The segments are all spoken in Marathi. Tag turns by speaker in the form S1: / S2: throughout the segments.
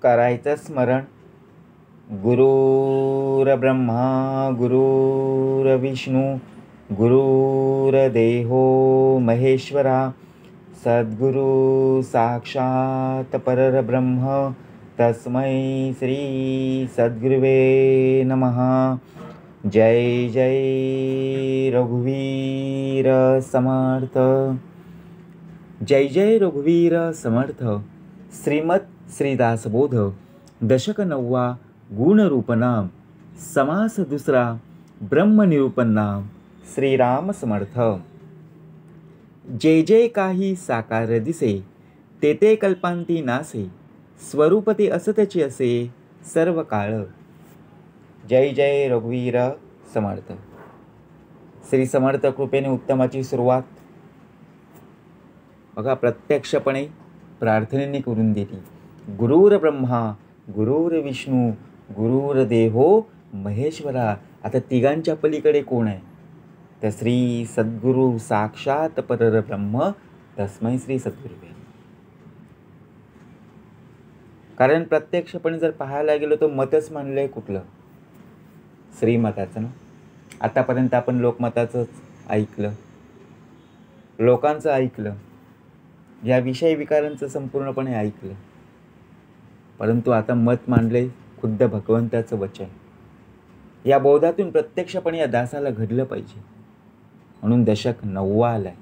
S1: करायचं स्मरण. गुरुर्ब्रह्मा गुरुर्विष्णू गुरुर्देहो महेश्वरा सद्गुरु साक्षात परब्रह्म तस्मै श्री सद्गुरुवे नमः. जय जय रघुवीर समर्थ. जय जय रघुवीर समर्थ. श्रीमद श्रीदासबोध दशक 9 गुणरूपनाम समास 2 ब्रह्मनिरूपण नाम. श्रीराम समर्थ. जे जे काही साकार दिसे ते ते कल्पांती नासे. स्वरूप ते असत्याचे असे सर्व काळ. जय जय रघुवीर समर्थ. श्री समर्थ कृपेने उत्तमाची सुरुवात बघा प्रत्यक्षपणे प्रार्थनेने करून दिली. गुरुर ब्रह्मा गुरुर्विष्णू गुरुर्देहो महेश्वरा. आता तिघांच्या पलीकडे कोण आहे? तर श्री सद्गुरु साक्षात परब्रह्म तस्मै श्री सद्गुरुवे. कारण प्रत्यक्षपणे जर पाहायला गेलो तर मतच मानलंय कुठलं? श्रीमताचं ना. आतापर्यंत आपण लोकमताचंच ऐकलं, लोकांचं ऐकलं, या विषय विकारांचं संपूर्णपणे ऐकलं. परंतु आता मत मांडले खुद्द भगवंताचं वचन. या बोधातून प्रत्यक्षपणे या दासाला घडलं पाहिजे. म्हणून दशक 9 आलाय.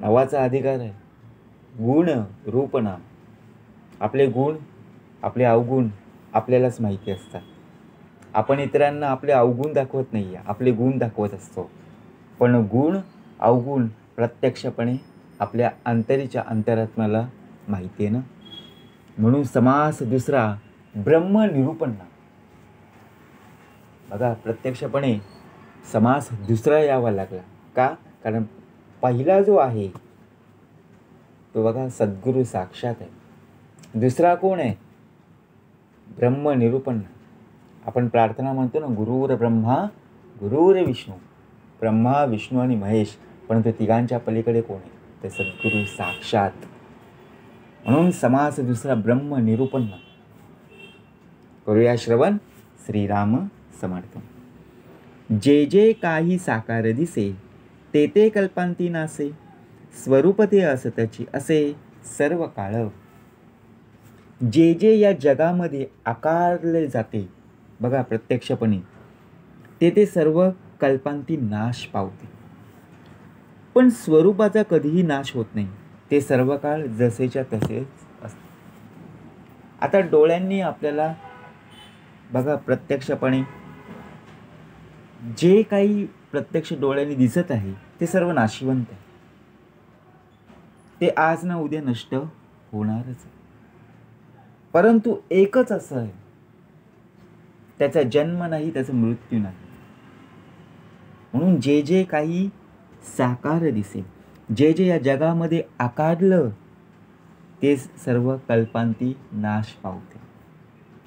S1: 9चा अधिकार आहे. गुण रूपनाम. आपले गुण आपले अवगुण आपल्यालाच माहिती असतात. आपण इतरांना आपले अवगुण दाखवत नाही, आपले गुण दाखवत असतो. पण गुण अवगुण प्रत्यक्षपणे आपल्या अंतरीच्या अंतरात्म्याला माहिती आहे ना. म्हणून समास 2 ब्रह्मनिरूपण नाम. बघा प्रत्यक्षपणे समास 2 यावा लागला का? कारण पहिला जो आहे तो बघा सद्गुरु साक्षात आहे. दुसरा कोण आहे? ब्रह्मनिरूपण. आपण प्रार्थना म्हणतो ना, गुरुर ब्रह्मा गुरुर्विष्णू. ब्रह्मा विष्णू आणि महेश, परंतु तिघांच्या पलीकडे कोण आहे? ते सद्गुरु साक्षात. म्हणून समास 2 ब्रह्मनिरूपण. करूया श्रवण. श्रीराम समर्थ. जे जे काही साकार दिसे ते ते कल्पांती नासे. स्वरूप ते असत्याची असे सर्व काळ. जे जे या जगामध्ये आकारले जाते बघा प्रत्यक्षपणे ते ते सर्व कल्पांती नाश पावते. पण स्वरूपाचा कधीही नाश होत नाही. ते सर्व काळ जसेच्या तसेच असते. आता डोळ्यांनी आपल्याला बघा प्रत्यक्षपणे जे काही प्रत्यक्ष डोळ्यांनी दिसत आहे ते सर्व नाशिवंत आहे. ते आज ना उद्या नष्ट होणारच आहे. परंतु एकच असं आहे, त्याचा जन्म नाही, त्याचा मृत्यू नाही. म्हणून जे जे काही साकार दिसे, जे जे या जगामध्ये आकारलं ते सर्व कल्पांती नाश पावते.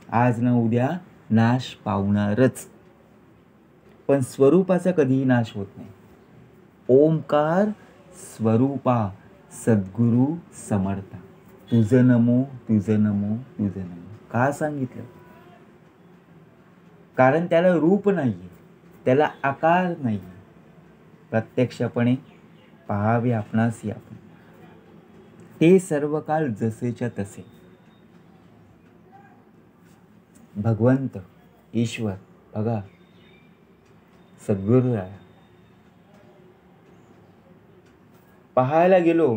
S1: आज न उद्या नाश पावणारच. पण स्वरूपाचा कधीही नाश होत नाही. ओंकार स्वरूपा सद्गुरु समर्था. तुझं नमो तुझं नमो तुझं नमो. का सांगितलं? कारण त्याला रूप नाहीये, त्याला आकार नाहीये. प्रत्यक्षपणे पाहावे आपणास आपण. ते सर्व काळ जसेच्या तसे. भगवंत ईश्वर बघा सद्गुरु राया. पाहायला गेलो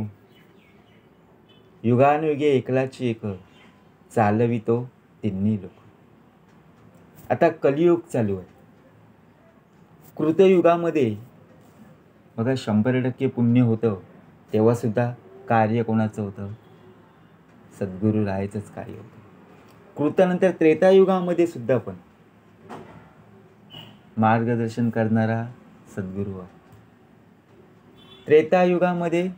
S1: युगानुयुगे एकलाची एक चालवितो तिन्ही लोक. आता कलियुग चालू आहे. कृतयुगामध्ये बघा 100% पुण्य होतं, तेव्हा सुद्धा कार्य कोणाचं होतं? सद्गुरु रायाचंच कार्य होतं. कृतानंतर त्रेतायुगामध्ये सुद्धा पण मार्गदर्शन करणारा सद्गुरु आहे. त्रेतायुगामध्ये,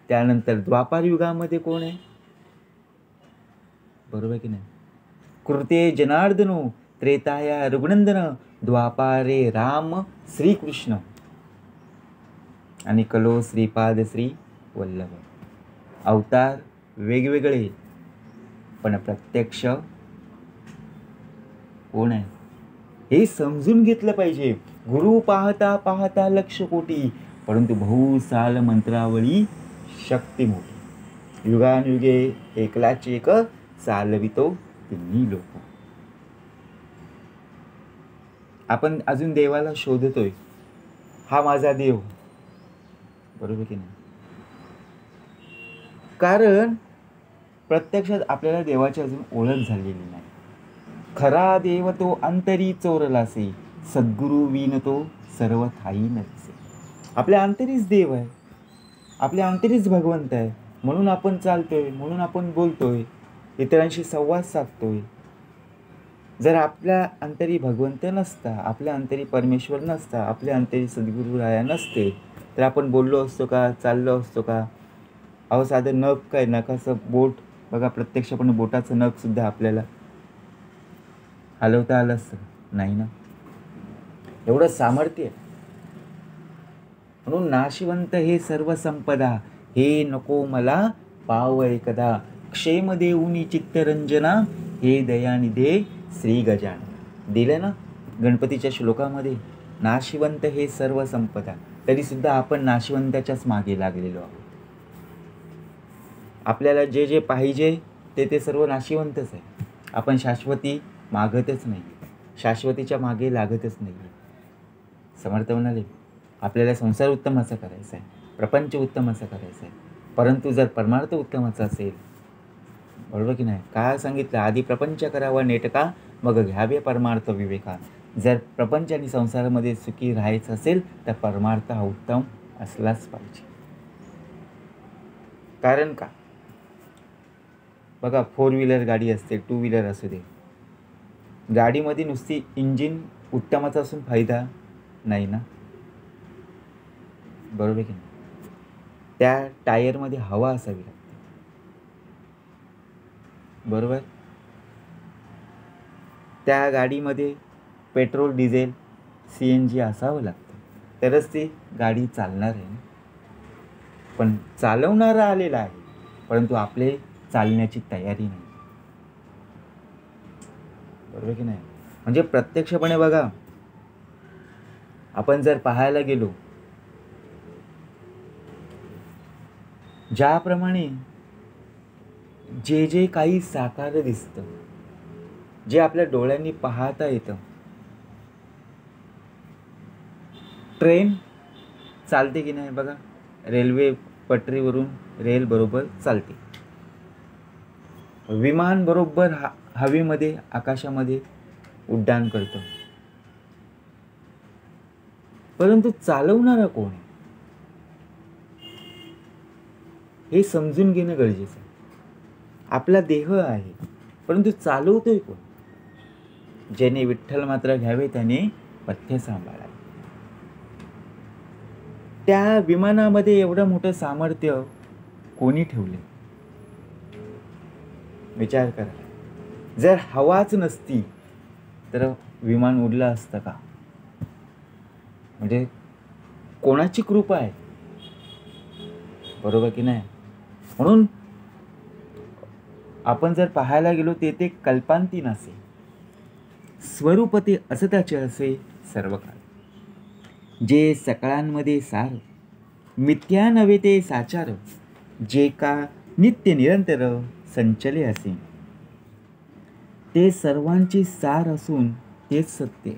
S1: त्यानंतर द्वापार युगामध्ये कोण आहे? बरोबर की नाही? कृते जनार्दनो त्रेताया रघुनंदन द्वापारे राम श्रीकृष्ण आणि कलो श्रीपाद श्री वल्लभ. अवतार वेगवेगळे पण प्रत्यक्ष कोण आहे हे समजून घेतलं पाहिजे. गुरु पाहता पाहता लक्ष कोटी, परंतु बहुसाल मंत्रावळी शक्ती मोठी. युगानुयुगे एकलाच एक, चालवितो तिन्ही लोक. आपण अजून देवाला शोधतोय, हा माझा देव, बरोबर की नाही? कारण प्रत्यक्षात आपल्याला देवाची अजून ओळख झालेली नाही. खरा देव तो अंतरी चोरलासे, सद्गुरु विन तो सर्व ठाई न दिसे. आपल्या अंतरीच देव आहे, आपल्या अंतरीच भगवंत आहे. म्हणून आपण चालतोय, म्हणून आपण बोलतोय, इतरांशी संवाद साधतोय. जर आपल्या अंतरी भगवंत नसता, आपल्या अंतरी परमेश्वर नसता, आपल्या अंतरी सद्गुरु राया नसते, तर आपण बोललो असतो का, चाललो असतो का? अहो साधं नख, काय नखाचं बोट बघा, प्रत्यक्षपणे बोटाचं नखसुद्धा आपल्याला हलवता आलं असतं? नाही ना. एवढं सामर्थ्य. म्हणून नाशिवंत हे सर्व संपदा, हे नको मला पाव एकदा. क्षेम देऊनी चित्तरंजना, हे दयानिधे श्री गजानन. दिलं ना गणपतीच्या श्लोकामध्ये, नाशिवंत हे सर्व संपदा. तरीसुद्धा आपण नाशिवंताच्याच मागे लागलेलो आहोत. आपल्याला जे जे पाहिजे ते सर्व नाशिवंतच आहे. आपण शाश्वती मागतच नाही, शाश्वतीच्या मागे लागतच नाही. समर्थ म्हणाले, आपल्याला संसार उत्तमाचा करायचा आहे, प्रपंच उत्तमाचा करायचा आहे, परंतु जर परमार्थ उत्तमाचा असेल, बरोबर की नाही? काय सांगितलं? आधी प्रपंच करावा नेटका, मग घ्यावे परमार्थ विवेका. जर प्रपंच आणि संसारामध्ये सुखी राहायचं असेल तर परमार्थ हा उत्तम असलाच पाहिजे. कारण का बघा, 4 व्हीलर गाडी असते, 2 व्हीलर असू दे, गाडीमध्ये नुसती इंजिन उत्तमाचा असून फायदा नाही ना, बरोबर की नाही? त्या टायरमध्ये हवा असावी लागते, बरोबर? त्या गाडीमध्ये पेट्रोल, डिझेल, CNG असावं लागतं, तरच ती गाडी चालणार आहे. पण चालवणारा आलेला आहे, परंतु आपले चालण्याची तयारी नाही, बरोबर की नाही? म्हणजे प्रत्यक्षपणे बघा, आपण जर पाहायला गेलो, ज्याप्रमाणे जे जे काही साकार दिसतं, जे आपल्या डोळ्यांनी पाहता येतं, ट्रेन चालते की नाही बघा, रेल्वे पटरीवरून रेल बरोबर चालते, विमान बरोबर हवेमध्ये, आकाशामध्ये उड्डाण करतं, परंतु चालवणारा कोण आहे हे समजून घेणं गरजेचं आहे. आपला देह आहे, परंतु चालवतोय कोण? ज्याने विठ्ठल मात्र घ्यावे त्याने पथ्य सांभाळावे. त्या विमानामध्ये एवढं मोठं सामर्थ्य कोणी ठेवले? विचार करा. जर हवाच नसती तर विमान उडलं असतं का? म्हणजे कोणाची कृपा आहे, बरोबर की नाही? म्हणून आपण जर पाहायला गेलो, ते कल्पांती नसे, स्वरूप ते असताचे असे सर्व काळ. जे सकळांमध्ये सार, मिथ्या नव्हे ते साचार, जे का नित्य निरंतर संचले असे. ते सर्वांचे सार असून तेच सत्य,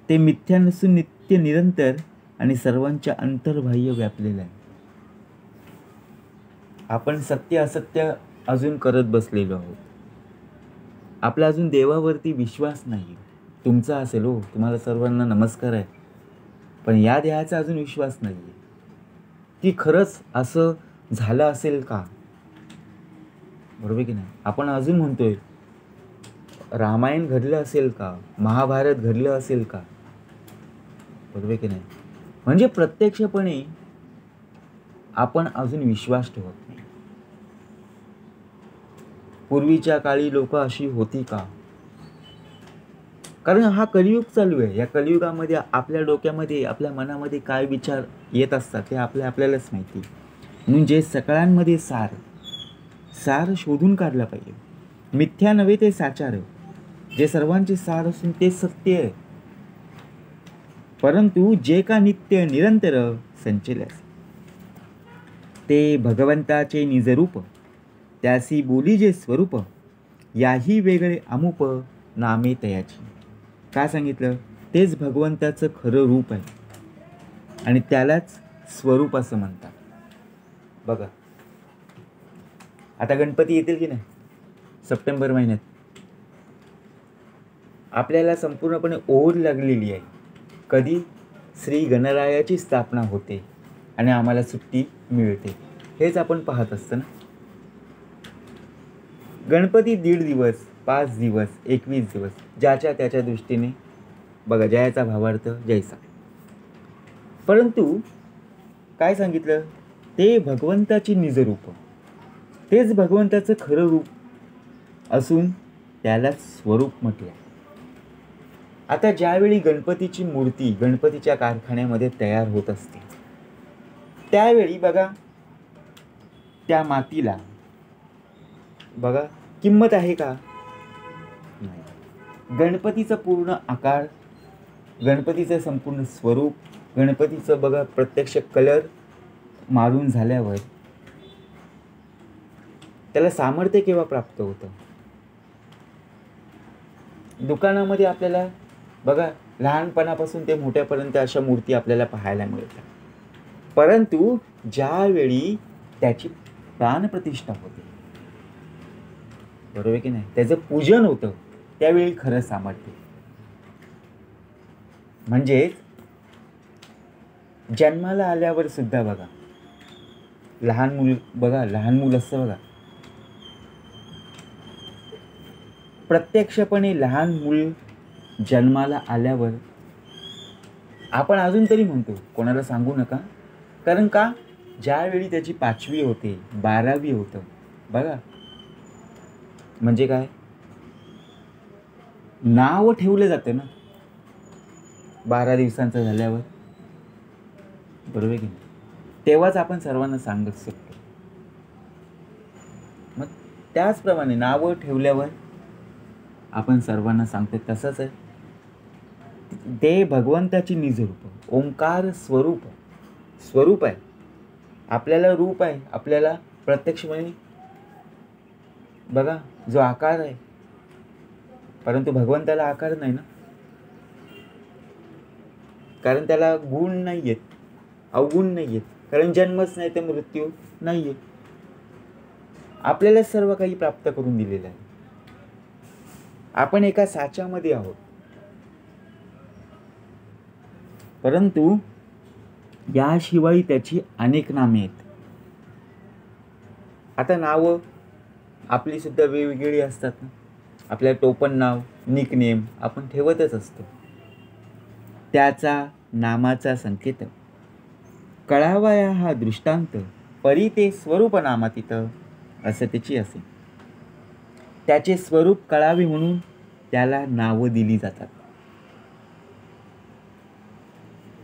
S1: ते मिथ्या नसून नित्य निरंतर आणि सर्वांच्या अंतर्बाह्य व्यापलेलं आहे. आपण सत्य असत्य अजून करत बसलेलो आहोत. आपला अजून देवावरती विश्वास नाही. तुमचा असेल हो, तुम्हाला सर्वांना नमस्कार आहे, पण या देहाचा अजून विश्वास नाही आहे की खरंच असं झालं असेल का, बरोबर की नाही? आपण अजून म्हणतोय रामायण घडलं असेल का, महाभारत घडलं असेल का, बरोबर की नाही? म्हणजे प्रत्यक्षपणे आपण अजून विश्वास ठेवत नाही. पूर्वीच्या काळी लोक अशी होती का? कारण हा कलियुग चालू आहे. या कलियुगामध्ये आपल्या डोक्यामध्ये, आपल्या मनामध्ये काय विचार येत असतात ते आपल्यालाच माहिती. म्हणून जे सकळांमध्ये सार, सार शोधून काढला पाहिजे. मिथ्या नव्हे ते साचार, जे सर्वांचे सार असून ते सत्य आहे. परंतु जे का नित्य निरंतर संचेल्यास ते भगवंताचे निजरूप, त्यासी बोली जे स्वरूप, याही वेगळे अमुप नामे तयाची. काय सांगितलं? तेच भगवंताचं खरं रूप आहे आणि त्यालाच स्वरूप असं म्हणतात. बघा, आता गणपती येतील की नाही सप्टेंबर महिन्यात, आपल्याला संपूर्णपणे ओढ लागलेली आहे. कधी श्री गणरायाची स्थापना होते आणि आम्हाला सुट्टी मिळते, हेच आपण पाहत असतो ना. गणपती 1.5 दिवस, 5 दिवस, 21 दिवस, ज्याच्या त्याच्या दृष्टीने बघा, जयाचा भावार्थ जैसा. परंतु काय सांगितलं? ते भगवंताची निजरूप, तेच भगवंताचं खरं रूप असून त्याला स्वरूप म्हटलं. आता ज्यावेळी गणपतीची मूर्ती गणपतीच्या कारखान्यामध्ये तयार होत असते, त्यावेळी बघा त्या मातीला बघा किंमत आहे का? नाही. गणपतीचा पूर्ण आकार, गणपतीचं संपूर्ण स्वरूप, गणपतीचं बघा प्रत्यक्ष कलर मारून झाल्यावर त्याला सामर्थ्य केव्हा प्राप्त होतं? दुकानामध्ये आपल्याला बघा लहानपणापासून ते मोठ्यापर्यंत अशा मूर्ती आपल्याला पाहायला मिळतात. परंतु ज्यावेळी त्याची प्राणप्रतिष्ठा होते, बरोबर की नाही, त्याचं पूजन होतं, त्यावेळी खरं सामर्थ्य. म्हणजे जन्माला आल्यावर सुद्धा बघा लहान मूल असतं बघा, प्रत्यक्षपणे लहान मूल जन्माला आल्यावर आपण अजून तरी म्हणतो कोणाला सांगू नका. कारण का? ज्यावेळी त्याची 5वी होते, 12वी होतं बघा, म्हणजे काय, नाव ठेवलं जातं ना 12 दिवसांचं झाल्यावर, बरोबर की नाही, तेव्हाच आपण सर्वांना सांगत शकतो. मग त्याचप्रमाणे नावं ठेवल्यावर आपण सर्वांना सांगतो. तसंच आहे ते भगवंताची निजरूप, ओंकार स्वरूप आहे. आपल्याला रूप आहे, आपल्याला प्रत्यक्षपणे बघा जो आकार आहे, परंतु भगवंताला आकार नाही ना, कारण त्याला गुण नाही आहेत, अवगुण नाही आहेत, कारण जन्मच नाही तर मृत्यू नाही आहे. आपल्याला सर्व काही प्राप्त करून दिलेलं आहे. आपण एका साच्यामध्ये आहोत, परंतु याशिवाय त्याची अनेक नामे आहेत. आता नावं आपली सुद्धा वेगवेगळी असतात ना. आपल्या टोपण नाव, निकनेम आपण ठेवतच असतो. त्याचा नामाचा संकेत कळावया हा दृष्टांत, परी ते स्वरूप नामातीत असं त्याची असे. त्याचे स्वरूप कळावे म्हणून त्याला नावं दिली जातात,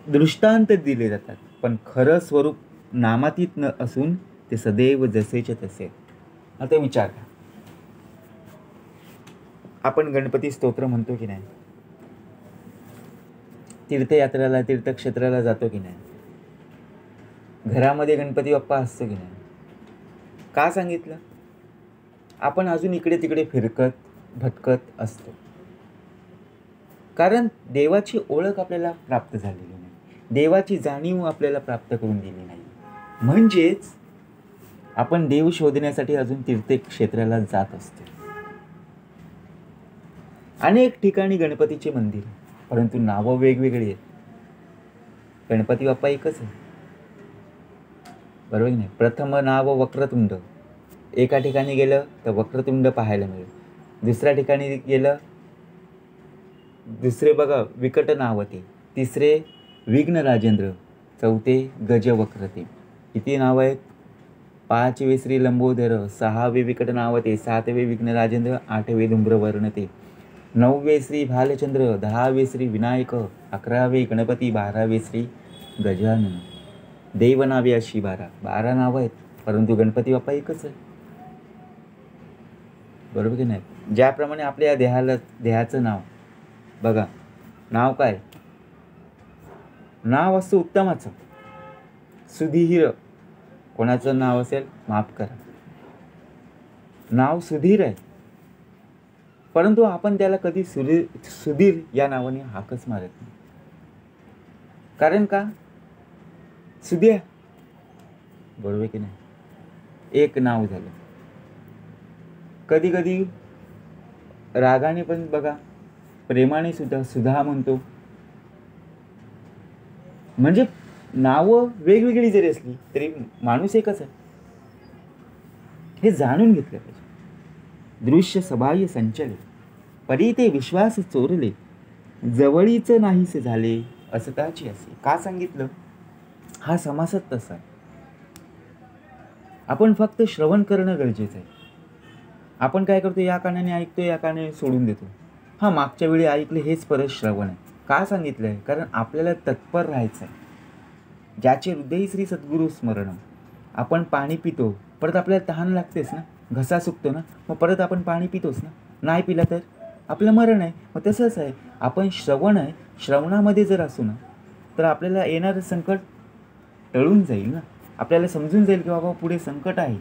S1: दृष्टांत दिले जातात, पण खरं स्वरूप नामातीत न असून ते सदैव जसेच्या तसे. आता विचार करा, आपण गणपती स्तोत्र म्हणतो की नाही, तीर्थयात्रेला तीर्थक्षेत्राला जातो की नाही, घरामध्ये गणपती बाप्पा असतो की नाही. का सांगितलं? आपण अजून इकडे तिकडे फिरकत भटकत असतो, कारण देवाची ओळख आपल्याला प्राप्त झालेली नाही, देवाची जाणीव आपल्याला प्राप्त करून दिली नाही. म्हणजेच आपण देव शोधण्यासाठी अजून तीर्थक्षेत्राला जात असतो. अनेक ठिकाणी गणपतीचे मंदिर, परंतु नावं वेगवेगळी आहेत. गणपती बाप्पा एकच आहे, बरोबर नाही. प्रथम नाव वक्रतुंड, एका ठिकाणी गेलं तर वक्रतुंड पाहायला मिळेल, दुसऱ्या ठिकाणी गेलं दुसरे बघा विकट नावते, तिसरे विघ्न राजेंद्र, चौथे गजवक्रते. किती नाव आहेत? 5वे श्री लंबोदर, 6वे विकट नावते, 7वे विघ्न राजेंद्र, 8वे धूम्रवर्णते, 9वे श्री भालचंद्र, 10वे श्री विनायक, 11वे गणपती, 12वे श्री गजानन. देवनावे अशी 12 नावं आहेत, परंतु गणपती बाप्पा एकच आहे. बरोबर की नाही? ज्याप्रमाणे आपल्या या देहाचं नाव बघा, नाव काय? नाव असतं उत्तमाचं, सुधीर. कोणाचं नाव असेल माफ करा, नाव सुधीर आहे, परंतु आपण त्याला कधी सुधीर या नावाने हाकच मारत नाही. कारण का? सुद्या, बरोबर की नाही? एक नाव झालं. कधी कधी रागाने पण बघा, प्रेमाने सुद्धा सुधा म्हणतो. म्हणजे नावं वेगवेगळी जरी असली तरी माणूस एकच आहे, हे जाणून घेतलं पाहिजे. दृश्य सबाह्य संचले, परी ते विश्वास चोरले, जवळीच नाहीसे झाले असताची असे. का सांगितलं? हा समासात तसा आहे. आपण फक्त श्रवण करणं गरजेचं आहे. आपण काय करतो? या कानाने ऐकतो, या कानाने सोडून देतो. हा, मागच्या वेळी ऐकले हेच परत श्रवण आहे. का सांगितलं आहे? कारण आपल्याला तत्पर राहायचं आहे. ज्याचे हृदय श्री सद्गुरू स्मरण. आपण पाणी पितो, परत आपल्याला तहान लागतेच ना, घसा सुकतो ना, मग परत आपण पाणी पितोच ना. नाही पिला तर आपलं मरण आहे. मग तसंच आहे, आपण श्रवण आहे, श्रवणामध्ये जर असू ना तर आपल्याला येणारं संकट टळून जाईल ना. आपल्याला समजून जाईल की बाबा पुढे संकट आहे,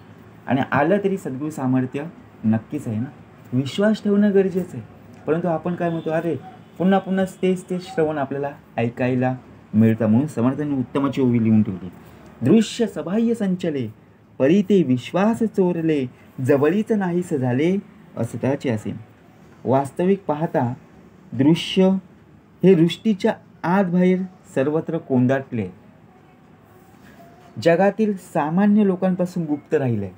S1: आणि आलं तरी सद्गुरू सामर्थ्य नक्कीच आहे ना. विश्वास ठेवणं गरजेचं आहे. परंतु आपण काय म्हणतो? अरे पुन्हा पुन्हा तेच श्रवण आपल्याला ऐकायला मिळतं. म्हणून समर्थांनी उत्तमाची ओवी लिहून ठेवली. दृश्य सबाह्य संचले, परी ते विश्वास चोरले, जवळीच नाहीस झाले असताचे असे. वास्तविक पाहता दृश्य हे दृष्टीच्या आत बाहेर सर्वत्र कोंदाटले, जगातील सामान्य लोकांपासून गुप्त राहिले,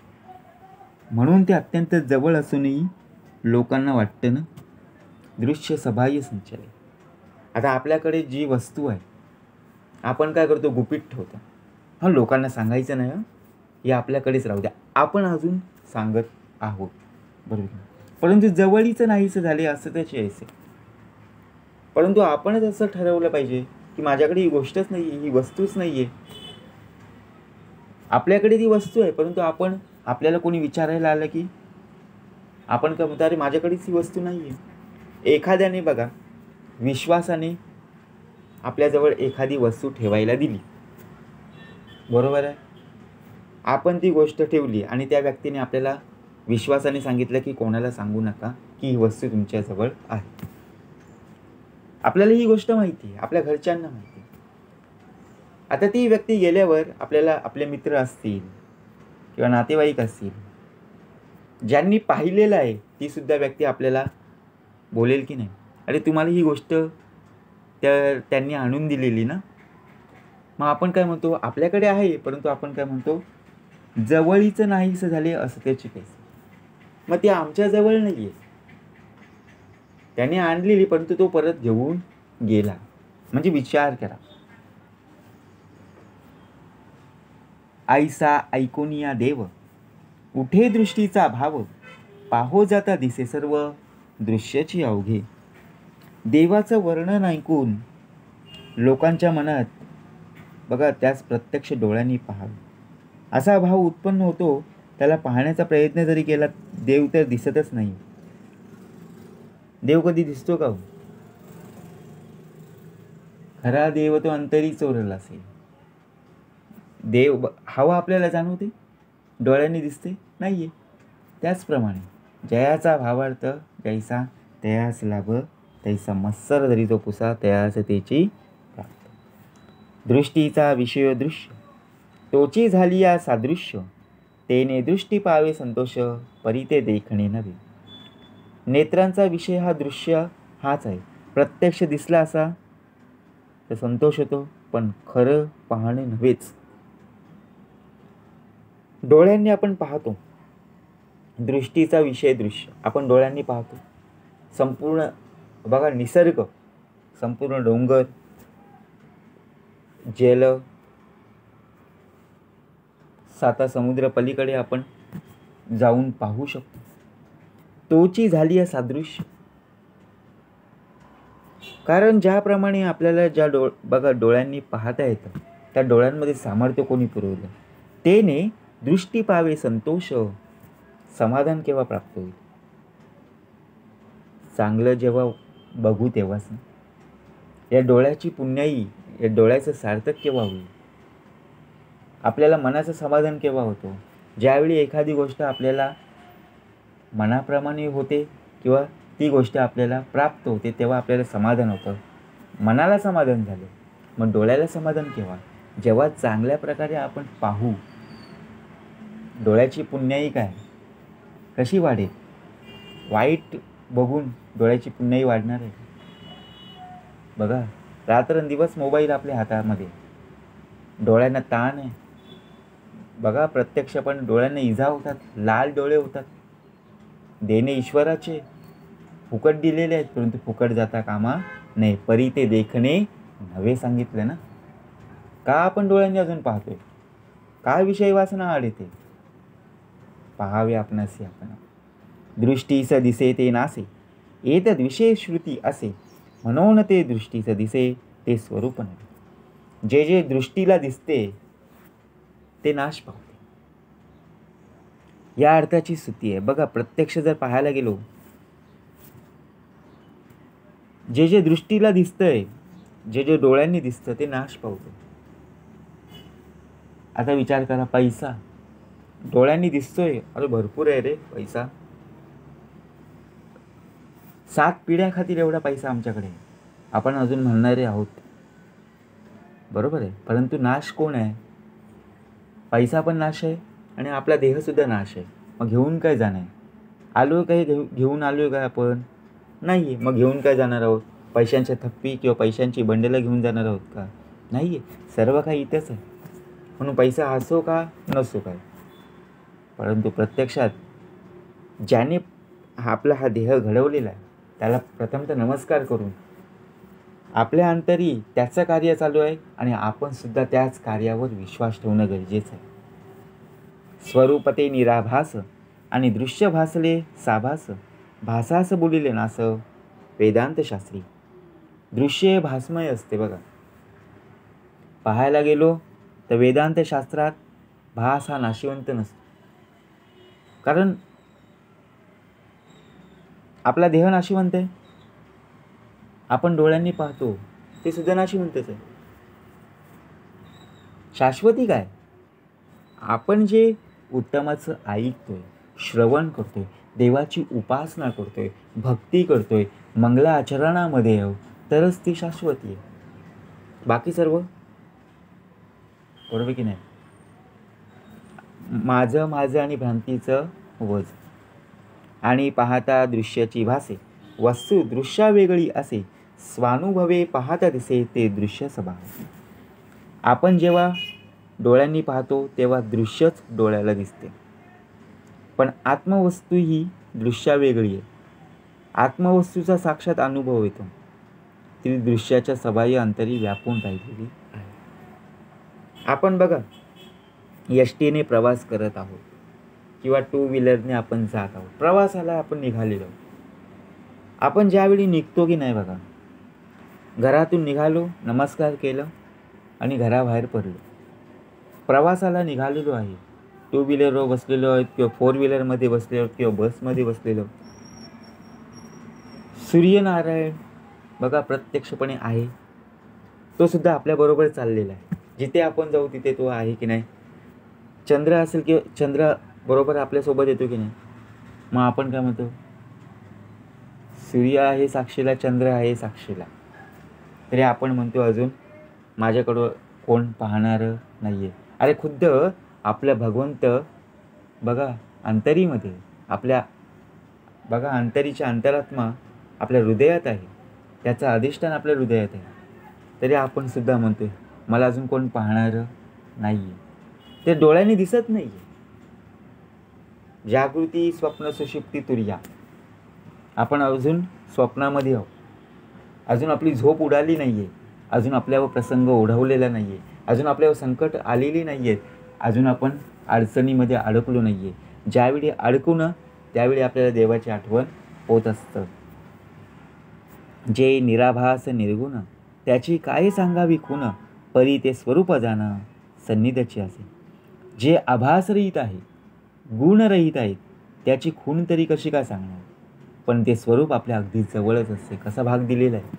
S1: म्हणून ते अत्यंत जवळ असूनही लोकांना वाटतं ना. दृश्य सबाह्य संचले. आता आपल्याकडे जी वस्तू आहे आपण काय करतो? गुपित ठेवतो. हा, लोकांना सांगायचं नाही, हे आपल्याकडेच राहू द्या. आपण अजून सांगत आहोत, बरोबर. परंतु जवळीचं नाहीच झाले असं त्याचे ऐसे. परंतु आपणच असं ठरवलं पाहिजे की माझ्याकडे ही गोष्टच नाही आहे, ही वस्तूच नाही आहे. आपल्याकडे ती वस्तू आहे, परंतु आपल्याला कोणी विचारायला आलं की आपण काय म्हणतो? अरे माझ्याकडेच ही वस्तू नाही आहे. एखाद्याने बघा विश्वासाने आपल्याजवळ एखादी वस्तू ठेवायला दिली, बरोबर आहे. आपण ती गोष्ट ठेवली आणि त्या व्यक्तीने आपल्याला विश्वासाने सांगितलं की कोणाला सांगू नका की ही वस्तू तुमच्याजवळ आहे. आपल्याला ही गोष्ट माहिती आहे, आपल्या घरच्यांना माहिती आहे. आता ती व्यक्ती गेल्यावर आपल्याला आपले मित्र असतील किंवा नातेवाईक असतील, ज्यांनी पाहिलेलं आहे, ती सुद्धा व्यक्ती आपल्याला बोलेल की नाही, अरे तुम्हाला ही गोष्ट त्यांनी आणून दिलेली ना. मग आपण काय म्हणतो? आपल्याकडे आहे, परंतु आपण काय म्हणतो? जवळीचं नाहीस झाले असं त्याची केस. मग ती आमच्या जवळ नाही आहे, त्याने आणलेली, परंतु तो परत घेऊन गेला. म्हणजे विचार करा. ऐसा ऐकोनिया देव, उठे दृष्टीचा भाव, पाहो जाता दिसे सर्व दृश्याची अवघे. देवाचं वर्णन ऐकून लोकांच्या मनात बघा त्याच प्रत्यक्ष डोळ्यांनी पाहावे असा भाव उत्पन्न होतो. त्याला पाहण्याचा प्रयत्न जरी केला, देव तर दिसतच नाही. देव कधी दिसतो का? खरा देव तो अंतरी चोरला असेल. देव हवा आपल्याला जाणवते, डोळ्यांनी दिसते नाहीये. त्याचप्रमाणे जयाचा भावार्थ जैसा तयास लाभ, तैसा मत्सर जरी तो पुसा तयास त्याची प्राप्त. दृष्टीचा विषय दृश्य, तोची झाली या सादृश्य, तेने दृष्टी पावे संतोष, परी ते देखणे नव्हे. नेत्रांचा विषय हा दृश्य हाच आहे. प्रत्यक्ष दिसला असा तर संतोष होतो, पण खरं पाहणे नव्हेच. डोळ्यांनी आपण पाहतो, दृष्टीचा विषय दृश्य आपण डोळ्यांनी पाहतो. संपूर्ण बघा निसर्ग, संपूर्ण डोंगर, जल, 7 समुद्र पलीकडे आपण जाऊन पाहू शकतो. तोची झाली आहे सादृश्य. कारण ज्याप्रमाणे आपल्याला बघा डोळ्यांनी पाहता येतं, त्या डोळ्यांमध्ये सामर्थ्य कोणी पुरवलं? तेने दृष्टी पावे संतोष, समाधान केव्हा प्राप्त होईल? चांगलं जेव्हा बघू तेव्हाच ना. या डोळ्याची पुण्याई, या डोळ्याचं सार्थक केव्हा होईल? आपल्याला मनाचं समाधान केव्हा होतो? ज्यावेळी एखादी गोष्ट आपल्याला मनाप्रमाणे होते किंवा ती गोष्ट आपल्याला प्राप्त होते, तेव्हा आपल्याला समाधान होतं. मनाला समाधान झालं, मग डोळ्याला समाधान केव्हा? जेव्हा चांगल्या प्रकारे आपण पाहू. डोळ्याची पुण्याई काय, कशी वाढेल? वाईट बघून डोळ्याची पुण्याई वाढणार आहे? बघा, रात्रंदिवस मोबाईल आपल्या हातामध्ये, डोळ्यांना ताण आहे. बघा, प्रत्यक्ष पण डोळ्यांना इजा होतात, लाल डोळे होतात. देणे ईश्वराचे, फुकट दिलेले आहेत, परंतु फुकट जाता कामा नाही. परी ते देखणे नव्हे सांगितलं ना. का आपण डोळ्यांनी अजून पाहतोय? काय विषय वासना आड येते? पहावे आपणासी आपण. दृष्टीस दिसे ते नासे, एतद विषय श्रुती असे, म्हणून ते दृष्टीस दिसे ते स्वरूप नव्हे. जे जे दृष्टीला दिसते ते नाश पावते. या अर्थाची स्तुती आहे. बघा, प्रत्यक्ष जर पाहायला गेलो, जे जे दृष्टीला दिसतंय, जे जे डोळ्यांनी दिसतं ते नाश पावतं. आता विचार करा, पैसा डोळ्यांनी दिसतोय, अरे भरपूर आहे रे पैसा, 7 पिढ्या खातील एवढा पैसा आमच्याकडे, आपण अजून म्हणणारे आहोत, बरोबर आहे. परंतु नाश कोण आहे? पैसा पण नाश आहे आणि आपला देहसुद्धा नाश आहे. मग घेऊन काय जाणार? आलो काय घेऊन आलो काय आपण? नाही आहे. मग घेऊन काय जाणार आहोत? पैशांच्या थप्पी किंवा पैशांची बंडलं घेऊन जाणार आहोत का? नाही आहे. सर्व काही इथंच आहे. म्हणून पैसा असो का नसो काय, परंतु प्रत्यक्षात ज्याने आपला हा देह घडवलेला आहे त्याला प्रथमतः नमस्कार करून आपल्या अंतरी त्याचं कार्य चालू आहे आणि आपण सुद्धा त्याच कार्यावर विश्वास ठेवणं गरजेचं आहे. स्वरूपते निराभास आणि दृश्य भासले साभास, भासास बोलिले नास वेदांत शास्त्री. दृश्य भासमय असते. बघा, पाहायला गेलो तर वेदांत शास्त्रात भास हा नाशिवंत नसतो. कारण आपला देह नाशिवंत आहे, आपण डोळ्यांनी पाहतो ते सुद्धा नाशिवंतच आहे. शाश्वती काय? आपण जे उत्तमाचं ऐकतोय, श्रवण करतोय, देवाची उपासना करतोय, भक्ती करतोय, मंगलाचरणामध्ये आहोत, तरच ती शाश्वती आहे. बाकी सर्व बरोबर की नाही? माझं आणि भ्रांतीचं वज आणि पाहता दृश्याची भासे, वस्तू दृश्या वेगळी असे, स्वानुभवे पाहता दिसे ते दृश्य स्वभाव. आपण जेव्हा डोळ्यांनी पाहतो तेव्हा दृश्यच डोळ्याला दिसते, पण आत्मवस्तू ही दृश्या वेगळी आहे. आत्मवस्तूचा साक्षात अनुभव येतो, ती दृश्याच्या सबाह्य अंतरी व्यापून राहिलेली आहे. आपण बघा, एसटीने प्रवास करत आहोत किंवा 2 व्हीलरने आपण जात आहोत, प्रवासाला आपण निघालेलो आहोत. आपण ज्यावेळी निघतो की नाही, बघा, घरातून निघालो, नमस्कार केलं आणि घराबाहेर पडलो, प्रवासाला निघालेलो आहे. 2 व्हीलरवर बसलेलो आहेत किंवा 4 व्हीलरमध्ये बसलेलो आहोत किंवा बसमध्ये बसलेलो. सूर्यनारायण बघा प्रत्यक्षपणे आहे, तो सुद्धा आपल्याबरोबर चाललेला आहे. जिथे आपण जाऊ तिथे तो आहे की नाही? चंद्र असेल किंवा चंद्र बरोबर आपल्यासोबत येतो की नाही? मग आपण काय म्हणतो? सूर्य आहे साक्षीला, चंद्र आहे साक्षीला, तरी आपण म्हणतो अजून माझ्याकडं कोण पाहणारं नाही आहे. अरे खुद्द आपला भगवंत बघा अंतरीमध्ये, आपल्या बघा अंतरीच्या अंतरात्मा आपल्या हृदयात आहे, त्याचं अधिष्ठान आपल्या हृदयात आहे, तरी आपण सुद्धा म्हणतोय मला अजून कोण पाहणारं नाही आहे. ते डोळ्यांनी दिसत नाही आहे. जागृती स्वप्न सुषुप्ती तुर्या, आपण अजून स्वप्नामध्ये आहोत, अजून आपली झोप उडाली नाही आहे, अजून आपल्यावर प्रसंग ओढवलेला नाही आहे, अजून आपल्यावर संकट आलेली नाही आहेत, अजून आपण अडचणीमध्ये अडकलो नाही आहे. ज्यावेळी अडकू ना त्यावेळी आपल्याला देवाची आठवण होत असतं. जे निराभास निर्गुण त्याची काय सांगावी खूण, परी ते स्वरूप जाणं सन्निधची असे. जे आभासरहित आहे, गुणरहित आहेत, त्याची खूण तरी कशी काय सांगणार? पण ते स्वरूप आपल्या अगदी जवळच असते. कसा भाग दिलेला आहे,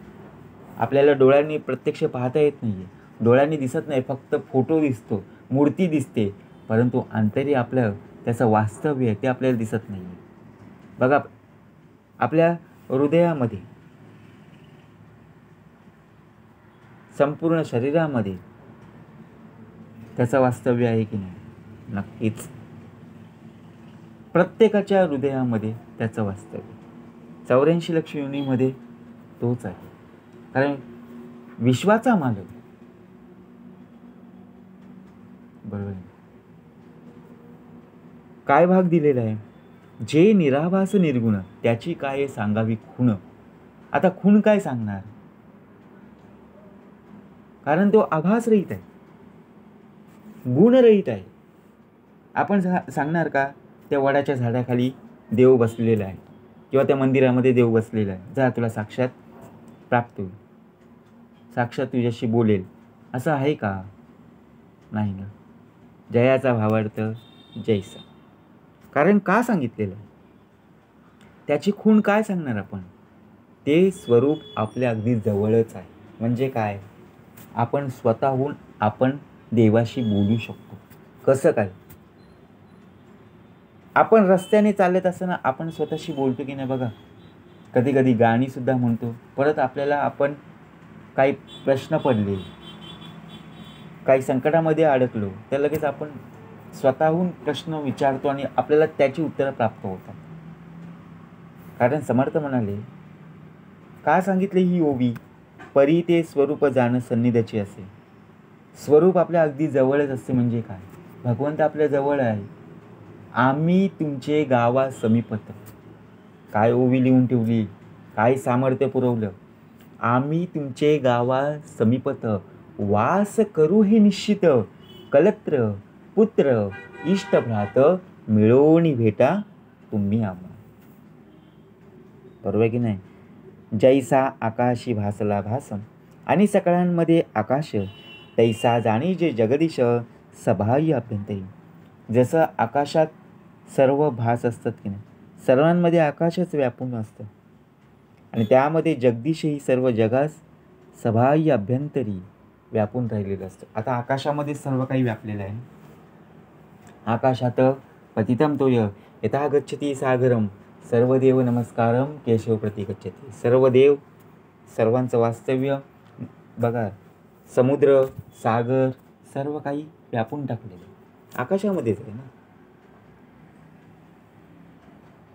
S1: आपल्याला डोळ्यांनी प्रत्यक्ष पाहता येत नाही आहे, डोळ्यांनी दिसत नाही, फक्त फोटो दिसतो, मूर्ती दिसते, परंतु अंतरी आपलं त्याचं वास्तव्य आहे ते आपल्याला दिसत नाही आहे. बघा, आपल्या हृदयामध्ये, संपूर्ण शरीरामध्ये त्याचं वास्तव्य आहे की नाही? नक्कीच. प्रत्येकाच्या हृदयामध्ये त्याचं वास्तव्य 84 लक्ष योनीमध्ये तोच आहे. कारण विश्वाचा मालक, बरोबर आहे. काय भाग दिलेला आहे? जे निराभास निर्गुण त्याची काय सांगावी खूण. आता खूण काय सांगणार? कारण तो आभास रहित आहे, गुणरहित आहे. आपण सांगणार का त्या वडाच्या झाडाखाली देव बसलेला आहे किंवा त्या मंदिरामध्ये देव बसलेला आहे, जा तुला साक्षात प्राप्त होईल, साक्षात तुझ्याशी बोलेल, असं आहे का? नाही ना. जयाचा भावार्थ जैसा. कारण का सांगितलेलं आहे? त्याची खूण काय सांगणार आपण? ते स्वरूप आपल्या अगदी जवळच आहे. म्हणजे काय? आपण स्वतःहून आपण देवाशी बोलू शकतो. कसं काय? आपण रस्त्याने चालत असताना आपण स्वतःशी बोलतो की नाही? बघा, कधी कधी गाणीसुद्धा म्हणतो. परत आपल्याला आपण काही प्रश्न पडले, काही संकटामध्ये अडकलो, तर लगेच आपण स्वतःहून प्रश्न विचारतो आणि आपल्याला त्याची उत्तरं प्राप्त होतात. कारण समर्थ म्हणाले, का सांगितले ही ओवी? परी ते स्वरूप जाण सन्निधाची असे. स्वरूप आपल्या अगदी जवळच असते. म्हणजे काय? भगवंत आपल्या जवळ आहे. आम्ही तुमचे गावा समीपत. काय ओवी लिहून ठेवली, काय सामर्थ्य पुरवलं. आम्ही तुमचे गावा समीपत वास करू हे निश्चित. कलत्र पुत्र इष्टभ्रात मिळवणी भेटा तुम्ही आम्हा. बरोबर की नाही? जैसा आकाशी भासला भास आणि सकळांमध्ये आकाश, तैसा जाणी जे जगदीश सबाह्य अभ्यंतरी. जसं आकाशात सर्व भास असतात की नाही, सर्वांमध्ये आकाशच व्यापून असतं आणि त्यामध्ये जगदीशही सर्व जगास सबाह्य अभ्यंतरी व्यापून राहिलेलं असतं. आता आकाशामध्ये सर्व काही व्यापलेलं आहे. आकाशात पतितम तोय यथा गच्छति सागरम सर्व देव नमस्कारम केशव प्रति गच्छति. सर्व देव, सर्वांचं वास्तव्य बघा, समुद्र, सागर, सर्व काही व्यापून टाकलेलं आकाशामध्येच आहे ना.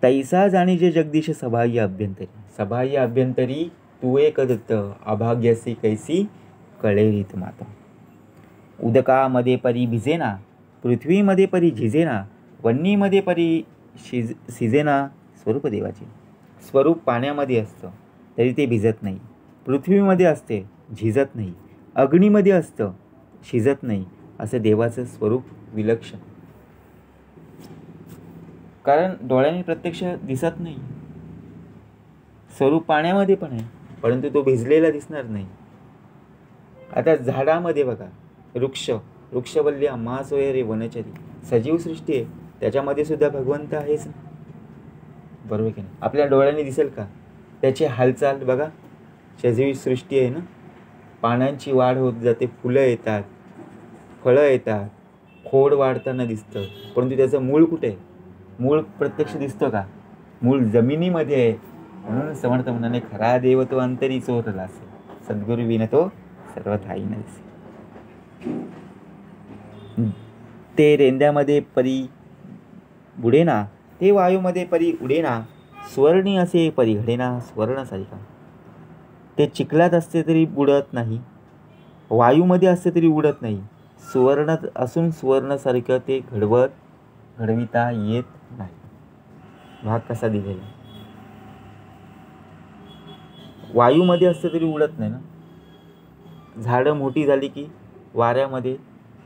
S1: तैसा जाणी जे जगदीश सबाह्य अभ्यंतरी. सबाह्य अभ्यंतरी तू एक दत्त अभाग्यसी कैसी कळेरीत माता. उदकामध्ये परी भिजेना, पृथ्वीमध्ये परी झिजेना, वन्नीमध्ये परी शिजेना. स्वरूप देवाचे. स्वरूप पाण्यामध्ये असतं तरी ते भिजत नाही, पृथ्वीमध्ये असते झिजत नाही, अग्नीमध्ये असतं शिजत नाही. असं देवाचं स्वरूप विलक्षण. कारण डोळ्यांनी प्रत्यक्ष दिसत नाही. स्वरूप पाण्यामध्ये पण आहे, परंतु तो भिजलेला दिसणार नाही. आता झाडामध्ये बघा, वृक्षवल्ल्या मासोय रे वनचरी. सजीव सृष्टी आहे, त्याच्यामध्ये सुद्धा भगवंत आहेच. बरोबर की नाही? आपल्या डोळ्यांनी दिसेल का त्याची हालचाल? बघा, सजीव सृष्टी आहे ना. पानांची वाढ होत जाते, फुलं येतात, फळं येतात, खोड वाढताना दिसतं, परंतु त्याचं मूळ कुठे आहे? मूळ प्रत्यक्ष दिसतं का? मूळ जमिनीमध्ये आहे. म्हणून समर्थ म्हणाले, खरा देव तो अंतरी चोरला असे, सद्गुरू विन तो सर्व ठाई नसे. ते रेंद्यामध्ये परी बुडेना, ते वायूमध्ये परी उडेना, स्वर्णी असे परी घडेना स्वर्णसारिका. ते चिखलात असते तरी बुडत नाही, वायूमध्ये असते तरी उडत नाही, सुवर्णात असून सुवर्णासारखं ते घडविता येत नाही. भाग कसा दिलेला? वायूमध्ये असते तरी उडत नाही ना. झाडं मोठी झाली की वाऱ्यामध्ये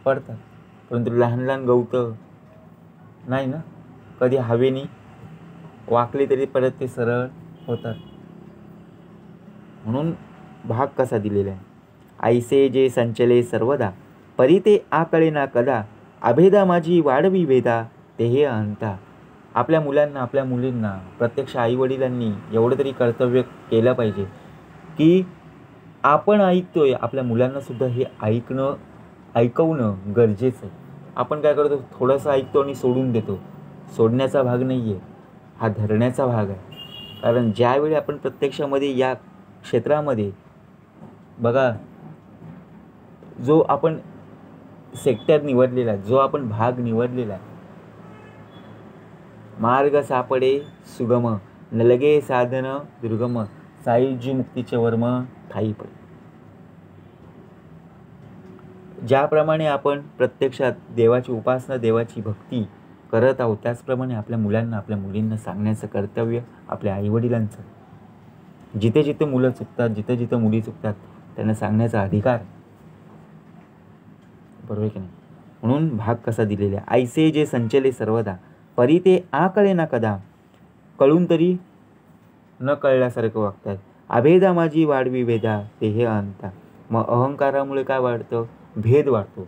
S1: पडतात, परंतु लहान लहान गवतं नाही ना. कधी हवेने वाकले तरी परत ते सरळ होतात. म्हणून भाग कसा दिलेला आहे? ऐसे जे संचले सर्वदा, परी ते आकळे ना कदा, अभेदा माझी वाढवी वेदा, ते हे अहंता. आपल्या मुलांना, आपल्या मुलींना, प्रत्यक्ष आईवडिलांनी एवढं तरी कर्तव्य केलं पाहिजे की आपण ऐकतोय, आपल्या मुलांनासुद्धा हे ऐकवणं गरजेचं आहे. आपण काय करतो, थोडंसं ऐकतो आणि सोडून देतो. सोडण्याचा भाग नाही आहे, हा धरण्याचा भाग आहे. कारण ज्यावेळी आपण प्रत्यक्षामध्ये या क्षेत्रामध्ये बघा, जो आपण सेक्टर निवडलेला आहे, जो आपण भाग निवडलेला आहे, मार्ग सापडे सुगम, नलगे साधन दुर्गम, सायुज्य मुक्तीचे वर्म ठाई पडे. ज्याप्रमाणे आपण प्रत्यक्षात देवाची उपासना, देवाची भक्ती करत आहोत, त्याचप्रमाणे आपल्या मुलांना, आपल्या मुलींना सांगण्याचं कर्तव्य आपल्या आईवडिलांचं. जिथे जिथे मुलं चुकतात, जिथे जिथे मुली चुकतात, त्यांना सांगण्याचा अधिकार, बरोबर आहे की नाही? म्हणून भाग कसा दिलेला आहे, ऐसे जे संचले सर्वदा, परी ते आकळे ना कदा, कळून तरी न कळल्यासारखं वागतात. अभेदा माझी वाढवी भेदा, ते हे अंता. मग अहंकारामुळे काय वाढतं, भेद वाढतो.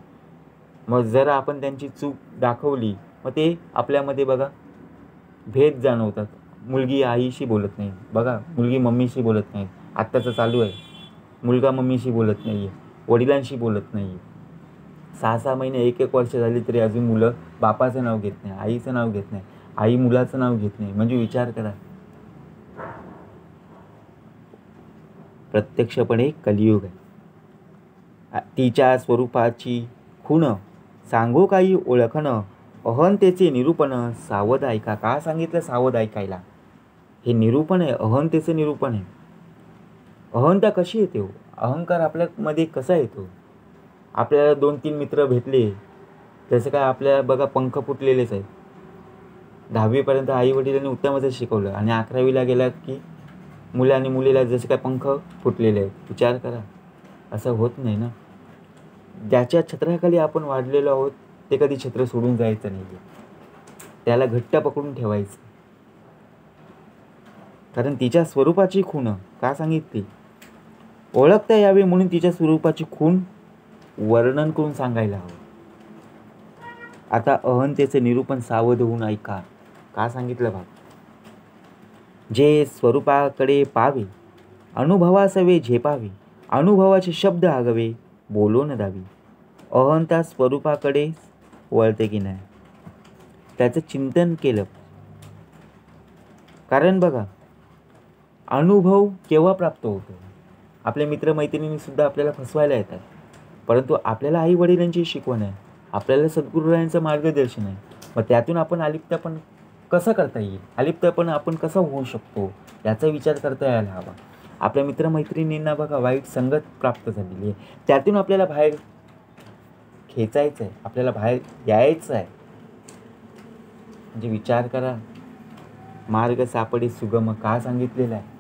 S1: मग जर आपण त्यांची चूक दाखवली, मग ते आपल्यामध्ये बघा भेद जाणवतात. मुलगी आईशी बोलत नाही, बघा मुलगी मम्मीशी बोलत नाही. आत्ताचं चालू आहे, मुलगा मम्मीशी बोलत नाही आहे, वडिलांशी बोलत नाही आहे. 6-6 महिने, 1-1 वर्ष झाली तरी अजून मुलं बापाचं नाव घेत नाही, आईचं नाव घेत नाही, आई मुलाचं नाव घेत नाही. म्हणजे विचार करा, प्रत्यक्षपणे कलियुग आहे. तिच्या स्वरूपाची खूण, सांगो काही ओळखणं, अहंतेचे निरूपण, सावध ऐका. का सांगितलं सावध ऐकायला? हे निरूपण आहे, अहंतेचं निरूपण आहे. अहंता कशी येते हो? अहंकार आपल्यामध्ये कसा येतो? आपल्याला 2-3 मित्र भेटले, तसं काय आपल्या बघा पंख फुटलेलेच आहेत. 10वीपर्यंत आई वडिलांनी उत्तमच शिकवलं आणि 11वीला गेला की मुलं आणि मुलीला जसे काय पंख फुटलेले आहेत. विचार करा, असं होत नाही ना. ज्याच्या छत्राखाली आपण वाढलेलो आहोत, ते कधी छत्र सोडून जायचं नाही आहे, त्याला घट्ट पकडून ठेवायचं. कारण तिच्या स्वरूपाची खूण का सांगितली, ओळखता यावे म्हणून तिच्या स्वरूपाची खूण वर्णन करून सांगायला हवं. आता अहंतेचे निरूपण सावध होऊन ऐका. का सांगितलं भाग, जे स्वरूपाकडे पावे, अनुभवासवे झेपावे, अनुभवाचे शब्द आगवे, बोलो न दावी. अहंता स्वरूपाकडे वळते की नाही, त्याचं चिंतन केलं. कारण बघा, अनुभव केव्हा प्राप्त होतो, आपले मित्रमैत्रिणी सुद्धा आपल्याला फसवायला येतात, परंतु आपल्याला आई वडिलांची शिकवण आहे, आपल्याला सद्गुरूरायांचं मार्गदर्शन आहे. मग त्यातून आपण अलिप्तपण कसं करता येईल, अलिप्तपण आपण कसं होऊ शकतो, याचा विचार करता यायला हवा. आपल्या मित्रमैत्रिणींना बघा वाईट संगत प्राप्त झालेली आहे, त्यातून आपल्याला बाहेर खेचायचं आहे, आपल्याला बाहेर यायचं आहे. म्हणजे विचार करा, मार्ग सापडे सुगम का सांगितलेला आहे.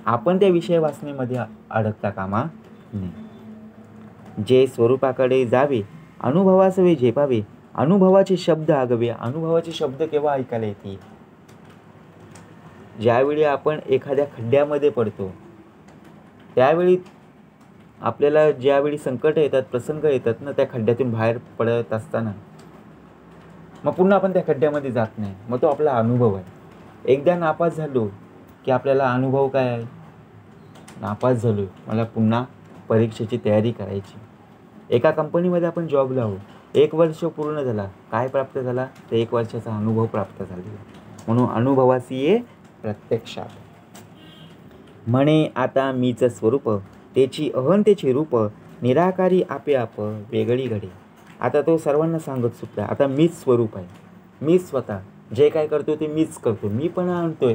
S1: आपण त्या विषय वाचनेमध्ये अडकता कामा नये. जे स्वरूपाकडे जावे, अनुभवासवे झेपावे, अनुभवाचे शब्द आगवे. अनुभवाचे शब्द केव्हा ऐकायला येतील, ज्यावेळी आपण एखाद्या खड्ड्यामध्ये पडतो, त्यावेळी आपल्याला ज्यावेळी संकट येतात, प्रसंग येतात ना, त्या खड्ड्यातून बाहेर पडत असताना मग पुन्हा आपण त्या खड्ड्यामध्ये जात नाही. मग तो आपला अनुभव आहे. एकदा नापास झालो की आपल्याला अनुभव काय आहे, नापास झालो, मला पुन्हा परीक्षेची तयारी करायची. एका कंपनीमध्ये आपण जॉबला आहोत, 1 वर्ष पूर्ण झाला, काय प्राप्त झाला, तर 1 वर्षाचा अनुभव प्राप्त झालेला. म्हणून अनुभवासी ये प्रत्यक्षात. म्हणे आता मीच स्वरूप, त्याची अहंतेचे रूप, निराकारी आपे आप वेगळी घडे. आता तो सर्वांना सांगत सुटला, आता मीच स्वरूप आहे, मीच स्वतः जे काय करतो ते मीच करतो, मी पण आणतोय.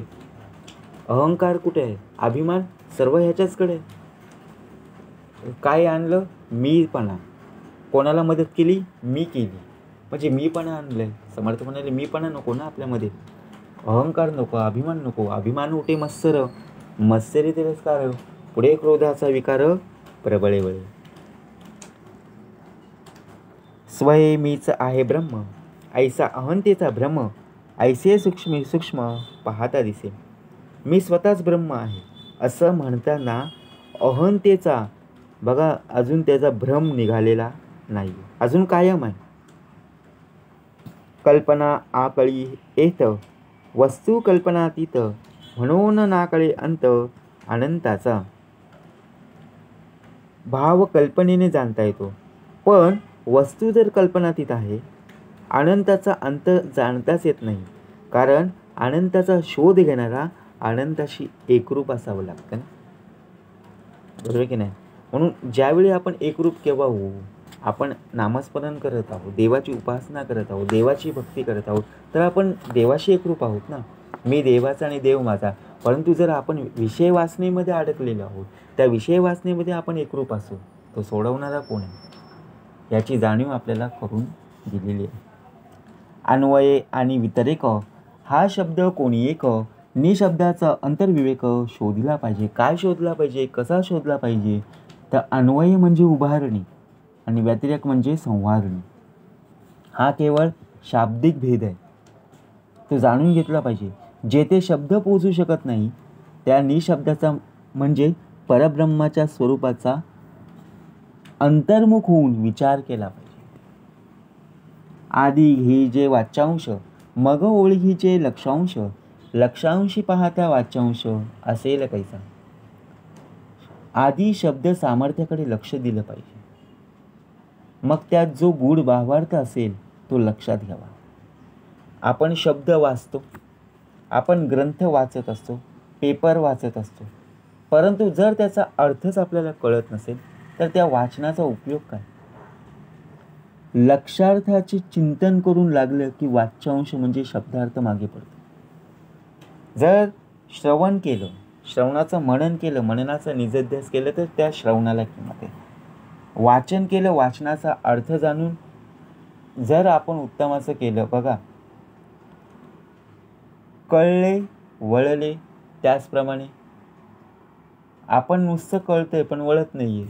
S1: अहंकार कुठे आहे, अभिमान सर्व ह्याच्याचकडे. काय आणलं, मीपणा. कोणाला मदत केली, मी केली, म्हणजे मीपणा आणलंय. समर्थ म्हणाले मीपणा नको ना आपल्यामध्ये, अहंकार नको, अभिमान नको. अभिमान उठे मत्सर, मत्सरी तिरस्कार, पुढे क्रोधाचा विकार प्रबळे वळे. स्वय मीच आहे ब्रह्म, ऐसा अहंतेचा भ्रम, ऐसे सूक्ष्म सूक्ष्म पाहता दिसे. मी स्वतःच ब्रह्म आहे असं म्हणताना अहंतेचा बघा अजून त्याचा भ्रम निघालेला नाही, अजून कायम आहे. कल्पना आकळी येत, वस्तू कल्पनातीत, म्हणून नाकळे अंत अनंताचा. भाव कल्पनेने जाणता येतो, पण वस्तू जर कल्पनातीत आहे, अनंताचा अंत जाणताच येत नाही. कारण अनंताचा शोध घेणारा अनंताशी एकरूप असावं लागतं ना, बरोबर की नाही? म्हणून ज्यावेळी आपण एकरूप केव्हा होऊ, आपण नामस्मरण करत आहोत, देवाची उपासना करत आहोत, देवाची भक्ती करत आहोत, तर आपण देवाशी एकरूप आहोत ना. मी देवाचा आणि देव माझा. परंतु जर आपण विषय वासनेमध्ये अडकलेलो आहोत, त्या विषय वासनेमध्ये आपण एकरूप असू, तो सोडवणारा कोण आहे याची जाणीव आपल्याला करून दिलेली आहे. अन्वय आणि व्यतिरेक हा शब्द कोणी एक, निशब्दाचा अंतर्विवेक शोधला पाहिजे. काय शोधला पाहिजे, कसा शोधला पाहिजे? तर अन्वय म्हणजे उभारणी आणि व्यतिरेक म्हणजे संवारणी. हा केवळ शाब्दिक भेद आहे, तो जाणून घेतला पाहिजे. जेथे शब्द पोहोचू शकत नाही, त्या निशब्दाचा म्हणजे परब्रह्माच्या स्वरूपाचा अंतर्मुख होऊन विचार केला पाहिजे. आधी ही जे वाच्यांश, मग ओळखीचे लक्षांश, लक्षांशी पाहता वाच्यांश असेल कैसा. आधी शब्द सामर्थ्याकडे लक्ष दिलं पाहिजे, मग त्यात जो गूढ भावार्थ असेल तो लक्षात घ्यावा. आपण शब्द वाचतो, आपण ग्रंथ वाचत असतो, पेपर वाचत असतो, परंतु जर त्याचा अर्थच आपल्याला कळत नसेल तर त्या वाचनाचा उपयोग काय? लक्षार्थाचे चिंतन करून लागलं की वाच्यांश म्हणजे शब्दार्थ मागे पडतो. जर श्रवण केलं, श्रवणाचं मनन केलं, मननाचा निजध्यास केलं तर त्या श्रवणाला किंमत आहे. वाचन केलं, वाचनाचा अर्थ जाणून जर आपण उत्तम असं केलं, बघा कळले वळले, त्याचप्रमाणे आपण नुसतं कळतंय पण वळत नाहीये,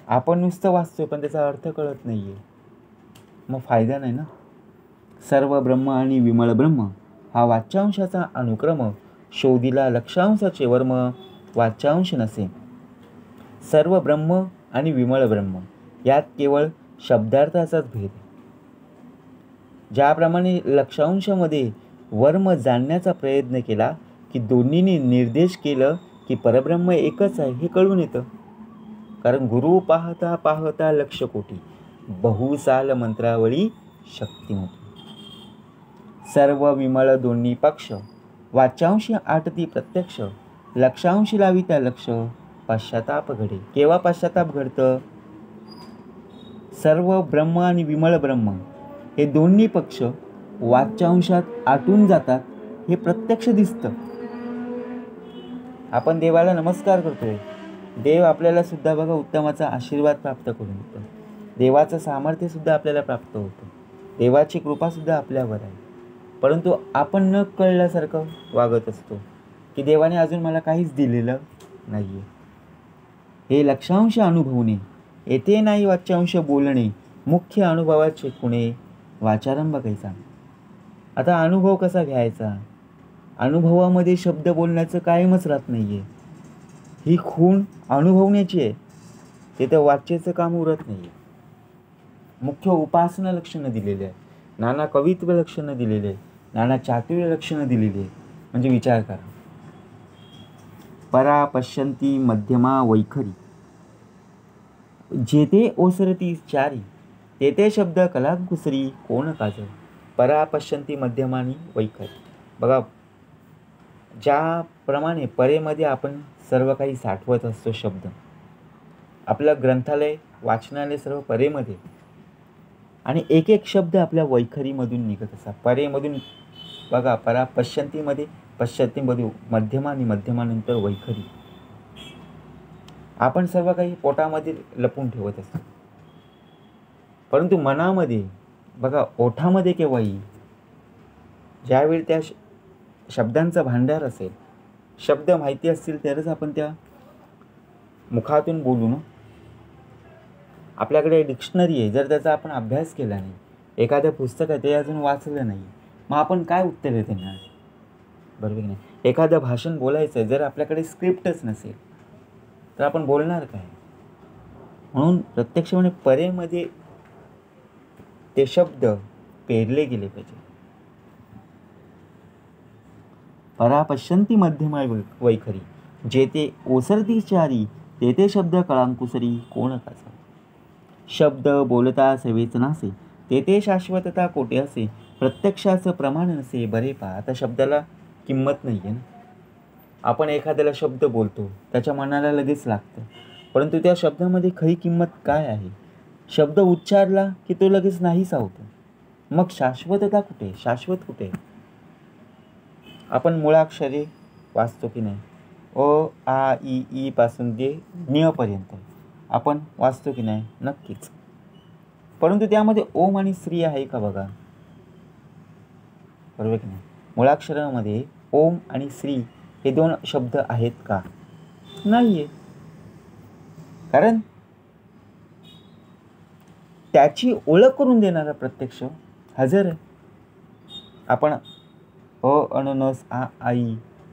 S1: आपण नुसतं वाचतोय पण त्याचा अर्थ कळत नाहीये, मग फायदा नाही ना. सर्व ब्रह्म आणि विमळ ब्रह्म हा वाच्यांशाचा अनुक्रम, शोधिला लक्षांशाचे वर्म वाच्यांश नसे. सर्व ब्रह्म आणि विमळ ब्रह्म यात केवळ शब्दार्थाचाच भेद आहे. ज्याप्रमाणे लक्षांशामध्ये वर्म जाणण्याचा प्रयत्न केला की दोन्हीने निर्देश केलं की परब्रह्म एकच आहे हे कळून येतं. कारण गुरु पाहता पाहता लक्ष कोटी, बहुसाल मंत्रावळी शक्तिमती. सर्व विमळ दोन्ही पक्ष, वाच्यांशी आटती प्रत्यक्ष, लक्षांशी लाविता लक्ष, पश्चाताप घडे. केव्हा पश्चाताप घडतं? सर्व ब्रह्म आणि विमळ ब्रह्म हे दोन्ही पक्ष वाच्यांशात आटून जातात, हे प्रत्यक्ष दिसतं. आपण देवाला नमस्कार करतोय, देव आपल्याला सुद्धा बघा उत्तमाचा आशीर्वाद प्राप्त करून देतो, देवाचं सामर्थ्य सुद्धा आपल्याला प्राप्त होतं, देवाची कृपा सुद्धा आपल्यावर आहे. परंतु आपण न कळल्यासारखं वागत असतो की देवाने अजून मला काहीच दिलेलं नाहीये. हे लक्षांश अनुभवणे, येथे नाही वाच्यांश बोलणे, मुख्य अनुभवाचे खुणे, वाचारंभ कैसा. आता अनुभव कसा घ्यायचा? अनुभवामध्ये शब्द बोलण्याचं कायमच राहत नाहीये, ही खूण अनुभवण्याची आहे, तिथं वाच्याचं काम उरत नाहीये. मुख्य उपासना लक्षणं दिलेली आहे, नाना कवित्व लक्षणं दिलेली आहे, नाना चातुर्य लक्षणं दिलेली आहे. म्हणजे विचार करा, परा पश्यंती मध्यमा वैखरी, जेथे ओसरती चारी, तेथे शब्द कलाकुसरी कोण काज. परा पश्यंती मध्यमानी वैखरी. बघा, ज्याप्रमाणे परेमध्ये आपण सर्व काही साठवत असतो शब्द, आपलं ग्रंथालय वाचनालय सर्व परेमध्ये, आणि एक एक शब्द आपल्या वैखरीमधून निघत असतात. परेमधून बघा, परा पश्यंतीमध्ये, पश्यंतीमध्ये मध्यमा आणि मध्यमानंतर वैखरी. आपण सर्व काही पोटामध्ये लपून ठेवत असतो, परंतु मनामध्ये बघा ओठामध्ये केव्हाही ज्यावेळी त्या शब्दांचा भांडार असेल, शब्द माहिती असतील तरच आपण त्या मुखातून बोलू ना. आपल्याकडे डिक्शनरी आहे, जर त्याचा आपण अभ्यास केला नाही, एखादं पुस्तक आहे ते अजून वाचलं नाही, मग आपण काय उत्तर देणार? बरोबर की नाही? एखादं भाषण बोलायचं आहे, जर आपल्याकडे स्क्रिप्टच नसेल तर आपण बोलणार काय? म्हणून प्रत्यक्षपणे परेमध्ये ते शब्द पेरले गेले पाहिजे. परा पश्यंती मध्यमाय वैखरी, जेथे ओसरती चारी, तेथे शब्द कळांकुसरी कोण काचा. शब्द बोलता सेवेच नासे, तेथे शाश्वतता कोठे असे. प्रत्यक्षाचं प्रमाण नसे बरे पहा. आता शब्दाला किंमत नाही आहे ना. आपण एखाद्याला शब्द बोलतो, त्याच्या मनाला लगेच लागतं, परंतु त्या शब्दामध्ये खरी किंमत काय आहे. शब्द उच्चारला की तो लगेच नाहीसा होतो. मग शाश्वतता कुठे, शाश्वत कुठे. आपण मुळाक्षरे वाचतो की नाही. अ आ इ ई पासून ते ज्ञ पर्यंत आपण वाचतो की नाही. नक्कीच. परंतु त्यामध्ये ओम आणि श्री आहे का बघा. बरोबर की नाही. मुळाक्षरामध्ये ओम आणि श्री हे दोन शब्द आहेत का. नाही आहे. कारण त्याची ओळख करून देणारा प्रत्यक्ष हजर आहे. आपण अननस आ आई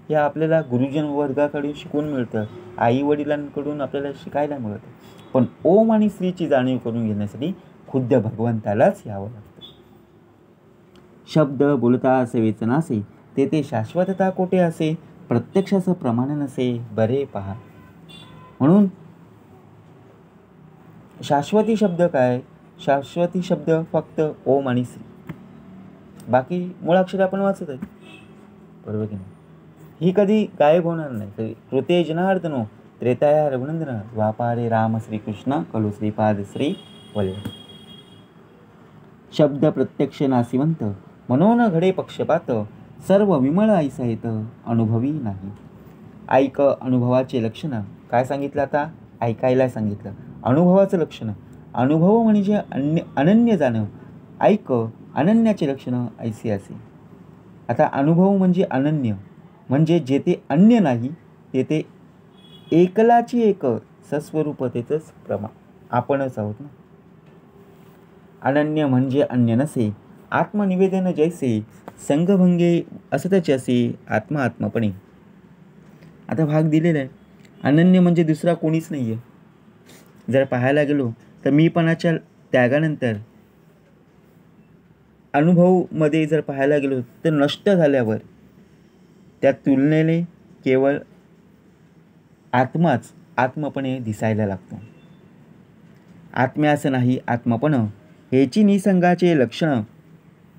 S1: हे आपल्याला गुरुजन वर्गाकडून शिकून मिळतं, आई वडिलांकडून आपल्याला शिकायला मिळतं. पण ओम आणि श्रीची जाणीव करून घेण्यासाठी खुद्द भगवंतालाच यावं लागतं. शब्द बोलता सेवेच नासे, तेथे शाश्वतता कोठे असे. प्रत्यक्षाचं प्रमाण नसे बरे पहा. म्हणून शाश्वती शब्द काय. शाश्वती शब्द फक्त ओम आणि श्री. बाकी मुळाक्षर आपण वाचत आहे. बरोबर की नाही. ही कधी गायब होणार नाही. कधी कृते जनार्दनो त्रेताया रघुनंदन द्वापारे राम श्रीकृष्ण कलु श्रीपाद श्री वल्लभ. शब्द प्रत्यक्ष नासिवंत, मनोन घडे पक्षपात. सर्व विमळ ऐसाहित अनुभवी नाही. ऐक अनुभवाचे लक्षण. काय सांगितलं आता. ऐकायला सांगितलं. अनुभवाचं लक्षण. अनुभव म्हणजे अनन्य जाणव. ऐक अनन्याचे लक्षण ऐसे असे. आता अनुभव म्हणजे अनन्य, म्हणजे जेथे अन्य नाही तेथे एकलाची एक सस्वरूपतेचंच प्रमाण आपणच आहोत ना. अनन्य म्हणजे अन्य नसे. आत्मनिवेदन जैसे संघभंगे असतच असे आत्मा आत्मपणे. आता भाग दिलेला आहे. अनन्य म्हणजे दुसरा कोणीच नाही आहे. जर पाहायला गेलो तर मीपणाच्या त्यागानंतर अनुभवमध्ये जर पाहायला गेलो तर नष्ट झाल्यावर त्या तुलनेने केवळ आत्माच आत्मपणे दिसायला लागतो. आत्म्यास नाही आत्मपण, हेची निसंगाचे लक्षण.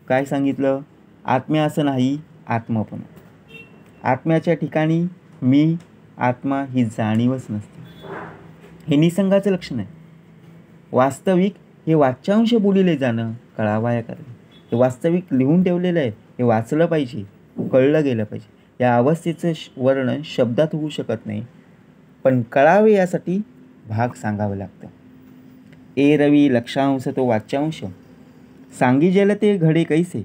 S1: काय सांगितलं. आत्म्यास नाही आत्मपण. आत्म्याच्या ठिकाणी मी आत्मा ही जाणीवच नसते. हे निसंगाचं लक्षण आहे. वास्तविक हे वाच्यांश बोलिले जाणं कळावाया करणे. हे वास्तविक लिहून ठेवलेलं आहे. हे वाचलं पाहिजे, कळलं गेलं पाहिजे. या अवस्थेचं वर्णन शब्दात होऊ शकत नाही, पण कळावे यासाठी भाग सांगावं लागतं. एरवी लक्षांश तो वाच्यांश, सांगी जेल ते घडे कैसे.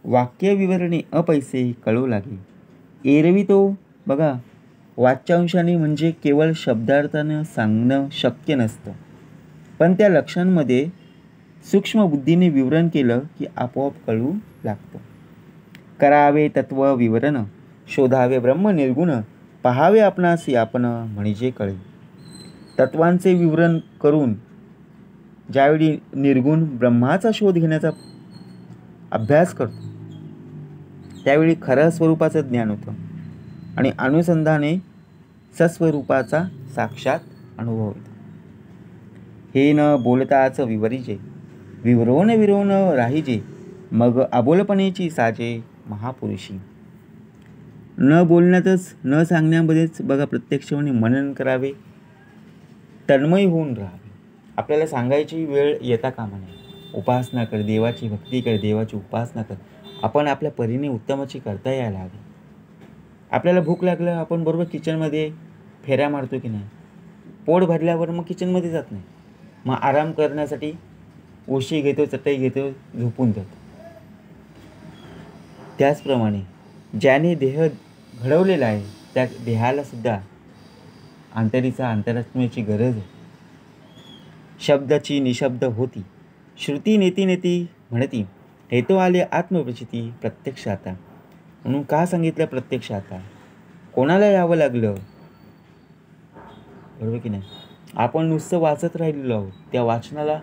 S1: वाक्य विवरणे अपैसे कळू लागे. एरवी तो बघा वाच्यांशाने म्हणजे केवळ शब्दार्थानं सांगणं शक्य नसतं, पण त्या लक्षांमध्ये सूक्ष्म बुद्धीने विवरण केलं की आपोआप कळू लागतं. करावे तत्व विवरण, शोधावे ब्रह्म निर्गुण. पहावे आपणासी आपण म्हणजे कळे. तत्वांचे विवरण करून ज्यावेळी निर्गुण ब्रह्माचा शोध घेण्याचा अभ्यास करतो त्यावेळी खरं स्वरूपाचं ज्ञान होतं आणि अनुसंधाने सस्वरूपाचा साक्षात अनुभव होतो. हे न बोलताच विवरिजे, विवरोन विरोन राहिजे. मग अबोलपणेची साजे महापुरुषी. न बोलण्यातच न सांगण्यामध्येच बघा प्रत्यक्षपणे मनन करावे, तन्मय होऊन राहावे. आपल्याला सांगायची वेळ येता कामा नये. उपासना कर, देवाची भक्ती कर, देवाची उपासना कर. आपण आपल्या परीने उत्तमाची करता यायला हवी. आपल्याला भूक लागलं आपण बरोबर किचनमध्ये फेऱ्या मारतो की नाही. पोट भरल्यावर मग किचनमध्ये जात नाही. मग आराम करण्यासाठी उशी घेतो, चटई घेतो, झोपून जातो. त्याचप्रमाणे ज्याने देह घडवलेला आहे त्या देहाला सुद्धा अंतरात्म्याची गरज आहे. शब्दाची निशब्द होती, श्रुती नेती नेती म्हणती. हेतो आले आत्मप्रचिती प्रत्यक्ष आता. म्हणून का सांगितलं प्रत्यक्ष आता. कोणाला यावं लागलं. बरोबर की नाही. आपण नुसतं वाचत राहिलेलो आहोत. त्या वाचनाला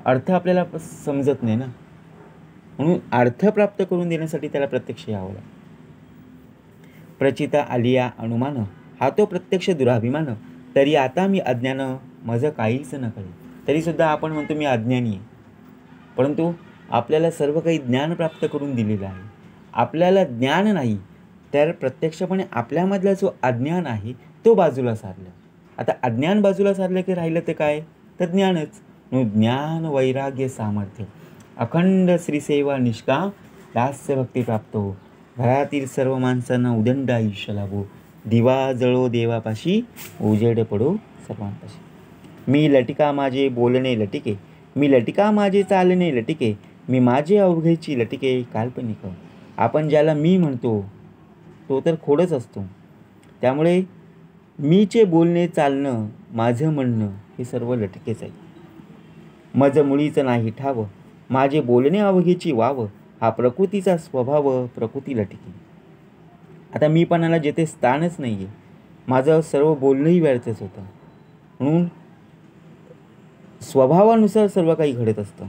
S1: अर्थ आपल्याला समजत नाही ना. म्हणून अर्थ प्राप्त करून देण्यासाठी त्याला प्रत्यक्ष यावं लागतं. प्रचिता आलिया अनुमान हा तो प्रत्यक्ष दुराभिमान, तरी आता मी अज्ञान माझं काहीच न कळे. तरीसुद्धा आपण म्हणतो मी अज्ञानी आहे, परंतु आपल्याला सर्व काही ज्ञान प्राप्त करून दिलेलं आहे. आपल्याला ज्ञान नाही, तर प्रत्यक्षपणे आपल्यामधला जो अज्ञान आहे तो बाजूला सारला. आता अज्ञान बाजूला सारलं की राहिलं ते काय, तर ज्ञानच. ज्ञान वैराग्य सामर्थ्य अखंड श्रीसेवा निष्काम दास्य भक्ती प्राप्त हो. घरातील सर्व माणसांना उदंड आयुष्य लाभो. दिवा जळो देवापाशी, उजेड पडो सर्वांपाशी. मी लटिका माझे बोलणे लटिके, मी लटिका माझे चालणे लटिके, मी माझे अवघेची लटिके काल्पनिक. आपण ज्याला मी म्हणतो तो तर खोडच असतो. त्यामुळे मीचे बोलणे चालणं माझं म्हणणं हे सर्व लटिकेच आहे. मज मुळीच नाही ठाव, माझे बोलणे अवघेची वाव, हा प्रकृतीचा स्वभाव प्रकृती लटिके. आता मीपणाला जेथे स्थानच नाही आहे, माझं सर्व बोलणंही व्यर्थच होतं. म्हणून स्वभावानुसार सर्व काही घडत असतं.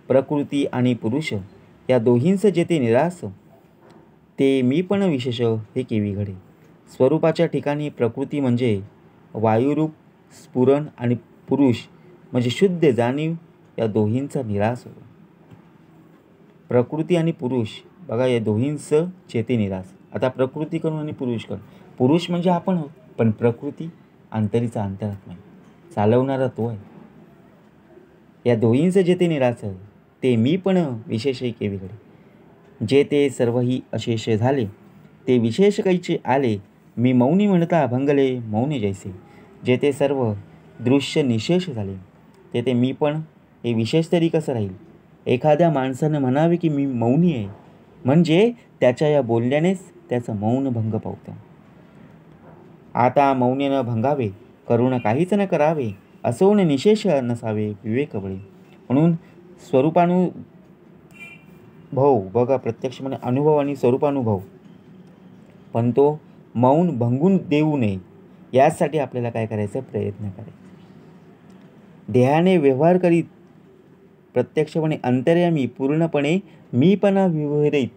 S1: प्रकृती आणि पुरुष या दोहींचं जेथे निरास, ते मीपण विशेष हे केवी घडे. स्वरूपाच्या ठिकाणी प्रकृती म्हणजे वायुरूप स्फुरण आणि पुरुष म्हणजे शुद्ध जाणीव, या दोहींचा निरास होतो. प्रकृती आणि पुरुष बघा, या दोहींचं चेते निरास. आता प्रकृती करून आणि पुरुष करून, पुरुष म्हणजे आपण आहोत, पण प्रकृती अंतरीचा अंतरात्मा आहे, चालवणारा तो आहे. या दोहींचं जेथे निरास आहे, ते मी पण विशेषही केवी घडे. जे ते सर्वही अशेष झाले, ते विशेष कैचे आले, मी मौनी म्हणता भंगले मौनी जैसे. जे ते सर्व दृश्य निशेष झाले, ते मी पण हे विशेष तरी कसं राहील. एखाद्या माणसानं म्हणावे की मी मौनी आहे, म्हणजे त्याच्या या बोलण्यानेच त्याचं मौन भंग पावतं. आता मौनी न भंगावे, करुण काहीच न करावे, असोन निशेष नसावे विवेक बळे. म्हणून स्वरूपानुभव बघा, प्रत्यक्षपणे अनुभव आणि स्वरूपानुभव, पण तो मौन भंगून देऊ नये यासाठी आपल्याला काय करायचं, प्रयत्न करायचा. देहाने व्यवहार करीत प्रत्यक्षपणे अंतर्यामी पूर्णपणे मीपणा विरहित,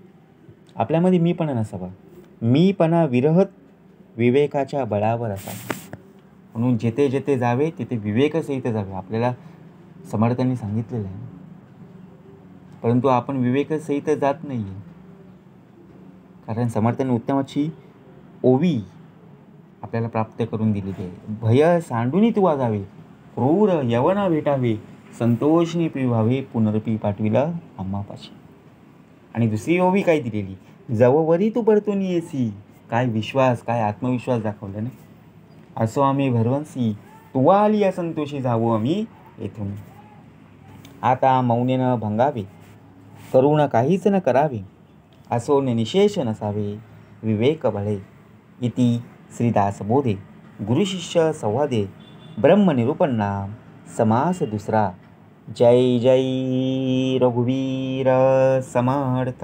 S1: आपल्यामध्ये मीपणा नसावा, मीपणा विरहत विवेकाच्या बळावर असावा. म्हणून जेथे जेथे जावे तिथे विवेकसहित जावे, आपल्याला समर्थांनी सांगितलेलं आहे. परंतु आपण विवेकसहित जात नाही आहे, कारण समर्थांनी उत्तमाची ओवी आपल्याला प्राप्त करून दिलेली आहे. भय सांडूनी तू वाजावे, क्रूर यवना भेटावे, संतोषनी पिवावे, पुनरपी पाठविला आम्हापाशी. आणि दुसरी ओवी काय दिलेली, जववरी तू परतून येसी. काय विश्वास, काय आत्मविश्वास दाखवला ना. असो आम्ही भरवंसी, तुवा आली या संतोषी जावो आम्ही येथून. आता मौनेनं भंगावे, करुण काहीच न करावे, असो निशेष नसावे विवेक बळे. इति श्रीदासबोधे गुरुशिष्य संवादे ब्रह्मनिरूपण नाम समास दुसरा. जय जय रघुवीर समर्थ.